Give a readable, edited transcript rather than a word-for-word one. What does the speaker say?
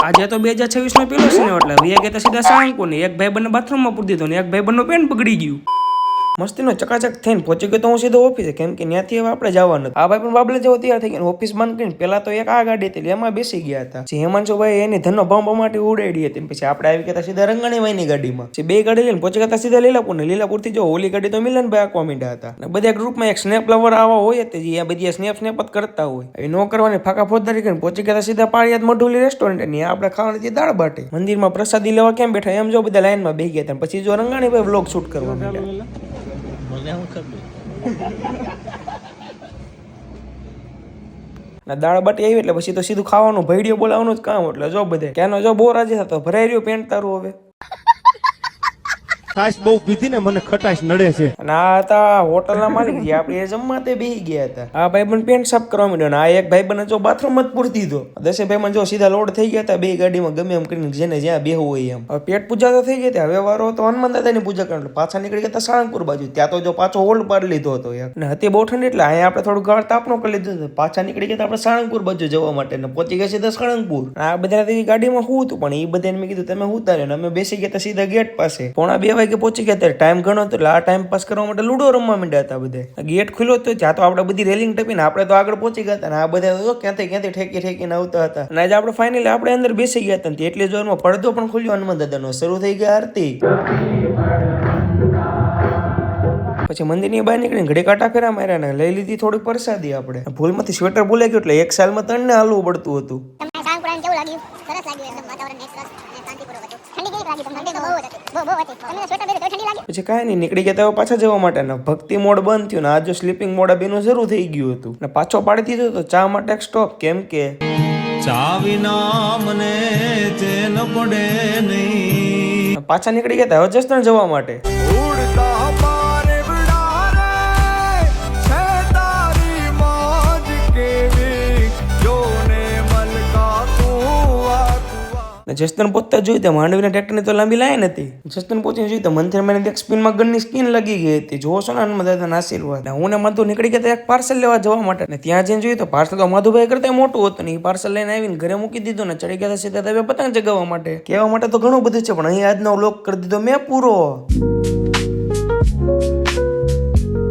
આજે તો 2026 નો પેલો સિનેમા એટલે વીએ ગયા સીધા સાંકો ને એક ભાઈ બંને બાથરૂમમાં પૂરી દીધો ને એક ભાઈ બંને પેન બગડી ગયું. મસ્તીનો ચકાચક થઈને પહોંચી ગયો તો હું સીધો ઓફિસે, કેમ કે ત્યાંથી હવે આપણે જવાનું. આ ભાઈ પણ બાબલે જેવો તૈયાર થઈ ગયા ઓફિસ બંધ કરીને પેલા તો એક આ ગાડી હતી એમાં બેસી ગયા હતા. જે હિમાંશુભાઈ એની ધનનો ભમ ભમાટી ઉડાડી હતી. પછી આપણે આવી ગયા સીધા રંગાણી ભાઈની ગાડીમાં. જે બે ગાડી લઈને પહોંચી ગયા સીધા લીલાપુર ને લીલાપુર થી જો ઓલી ગાડી તો મિલનભાઈ આંકવા માંડ્યા હતા. અને બધા ગ્રુપમાં એક સ્નેપ લવર આવા હોય તે જે બધી સ્નેપ જ કરતા હોય. એ નો કરવાની ફાકા ફોજદારી કરીને પહોંચી ગયા સીધા પાળિયાદ મઢુલી રેસ્ટોરન્ટ ની આપણે ખાવાની દાળ બાટી. મંદિરમાં પ્રસાદી લેવા કેમ બેઠા એમ જો બધા લાઈનમાં બેસી ગયા હતા. પછી જો રંગાણી ભાઈ વ્લોગ શૂટ કરવા માંડ્યા. દાળ બાટી આવી એટલે પછી તો સીધું ખાવાનું ભૈડિયો બોલાવવાનું જ કામ. એટલે જો બધે ક્યાંનો જો બહુ રાજી થતો ભરાઈ રહ્યો પેન્ટ તારું હવે. ખાસ બહુ પીધી ને મને ખટાશ નડે છે. અને આ હતા હોટલના માલિક જે આપણે જમવા તે બેસી ગયા હતા. આ ભાઈ પણ પેન્ટ સાફ કરવા માંડ્યો. આ એક ભાઈ બને જો બાથરૂમ જ પૂરી દીધો. દસે ભાઈ માં જો સીધા લોડ થઈ ગયા હતા બે ગાડીમાં ગમે એમ કરીને જેને જ્યાં બેહવું હોય એમ. હવે પેટ પૂજા તો થઈ ગઈ હતી. હવે વારો તો હનુમાન દાદાની પૂજા કરવા પાછા નીકળી ગયા સાળંગપુર બાજુ. ત્યાં તો જો પાછો હોલ્ડ પાડી લીધો હતો યાર. અને હતી બહુ ઠંડી એટલે અહીંયા આપણે થોડું ગાળ તાપનો કરી લીધું. પાછા નીકળી ગયા આપણે સાળંગપુર બાજુ જવા માટે ને પહોંચી ગયા સીધા સાળંગપુર. આ બધા ગાડીમાં હું હતું પણ એ બધાને મેં કીધું તમે હું તારે ને અમે બેસી ગયા સીધા ગેટ પાસે. 1:30 વાગે પહોંચી ગયા. ટાઈમ ઘણો હતો એટલે આ ટાઈમ પાસ કરવા માટે લૂડો રમવા માંડ્યા હતા બધા. ગેટ ખુલ્લો હતો ત્યાં તો આપણે બધી રેલિંગ ટપીને આપણે તો આગળ પહોંચી ગયા હતા. અને આ બધા ક્યાંથી ઠેકીને આવતા હતા. અને આજે આપણે ફાઇનલી આપણે અંદર બેસી ગયા હતા. એટલે જોરમાં પડદો પણ ખુલ્યો હનુમાન દાદાનો. શરૂ થઈ ગયા આરતી. પછી મંદિરની બહાર નીકળીને ઘડી કાંટા ફેરા માર્યા ને લઈ લીધી થોડી પ્રસાદી. આપણે ભૂલમાંથી સ્વેટર ભૂલાઈ ગયું એટલે એક સાલમાં 3 ને હાલવું પડતું હતું. પછી કાંઈ નહીં નીકળી ગયા તો પાછા જવા માટે ને ભક્તિ મોડ બંધ થયું ને આ જો સ્લીપિંગ મોડ બેનું શરૂ થઈ ગયું હતું. ને પાછો પાડી દીધો તો ચા માટે એક સ્ટોપ, કેમ કે ચા વિના મને ચેન પડે નહીં. પાછા નીકળી ગયા હવે જસદણ જવા માટે. જસદણ પહોંચતા જોયું તો માંડવીના ટ્રેક્ટરની તો લાંબી લાઈન હતી. જસદણ પહોંચીને જોયું તો મંથર મને એક સ્પિનમાં ગનની સ્કીન લાગી ગઈ હતી. જોવો છો ને હનુમાન દાદાના આશીર્વાદ. હું ને માધુ નીકળી ગયા એક પાર્સલ લેવા જવા માટે. ને ત્યાં જઈને જોયું તો પાર્સલ તો માધુભાઈ કરતા મોટું હતું ને એ પાર્સલ લઈને આવીને ઘરે મૂકી દીધું ને ચડી ગયા સીધા તમે પતંગ ચગાવવા માટે. કહેવા માટે તો ઘણું બધું છે પણ અહીં આજનો વ્લોગ કરી દીધો મેં પૂરો.